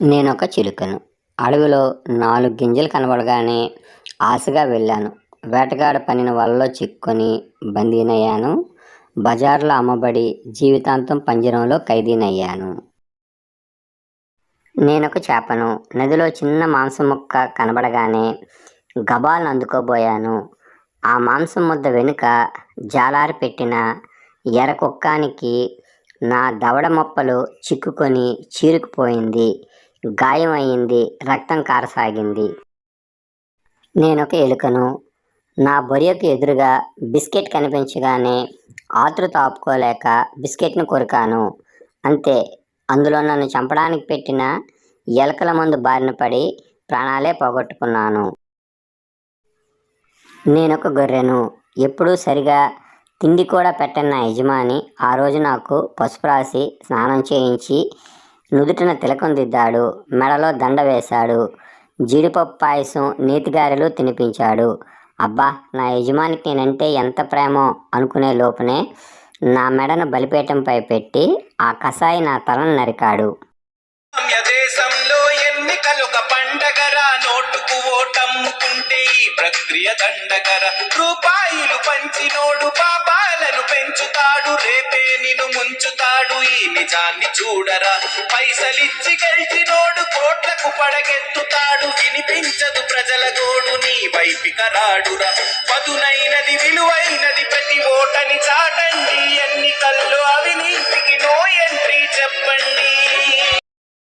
నేనొక చిలుకను. అడవిలో 4 గింజలు కనబడగానే ఆశగా వెళ్ళాను. వేటగాడు పన్నిన వలలో చిక్కుకొని బందీనయ్యాను. బజారులో అమ్మబడి జీవితాంతం పంజరంలో ఖైదీనయ్యాను. నేనొక చేపను. నదిలో చిన్న మాంసం ముక్క కనబడగానే గబాల్న అందుకోబోయాను. ఆ మాంసం ముద్ద వెనుక జాలారి పెట్టిన ఎర్రకుక్కానికి నా దవడ మొప్పలు చిక్కుకొని చీరుకుపోయింది. గాయం అయింది. రక్తం కారసాగింది. నేనొక ఎలుకను. నా బొరియకు ఎదురుగా బిస్కెట్ కనిపించగానే ఆతృత ఆపుకోలేక బిస్కెట్ను కొరికాను. అంతే. అందులో నన్ను చంపడానికి పెట్టిన ఎలకల మందు బారిన పడి ప్రాణాలే పోగొట్టుకున్నాను. నేనొక గొర్రెను. ఎప్పుడూ సరిగా తిండి కూడా పెట్టని నా యజమాని ఆ రోజు నాకు పసుపు రాసి స్నానం చేయించి నుదుటిన తిలకం దిద్దాడు. మెడలో దండ వేశాడు. జీడిపప్పు పాయసం నేతిగారెలు తినిపించాడు. అబ్బా, నా యజమానికి నేనంటే ఎంత ప్రేమో అనుకునే లోపునే నా మెడను బలిపీఠంపై పెట్టి ఆ కసాయి నా తలను నరికాడు. దేశంలో ఎన్నికలొక పండగరా, నోటుకు ఓటమ్ముకుంటే ఈ ప్రక్రియ దండగర. రూపాయలు పంచినోడు పాపాలను పెంచుతాడు, రేపే నిన్ను ముంచుతాడు. ఈ నిజాన్ని చూడరా, పైసలిచ్చి గెలిచినోడు కోట్లకు పడగెత్తుతాడు. వినిపించదు ప్రజల గోడు, నీ వైపిక రాడురా. పదునైనది విలువైనది ప్రతి ఓటని చాటండి. ఎన్నికల్లో అవినీతికి నో ఎంట్రీ చెప్పండి.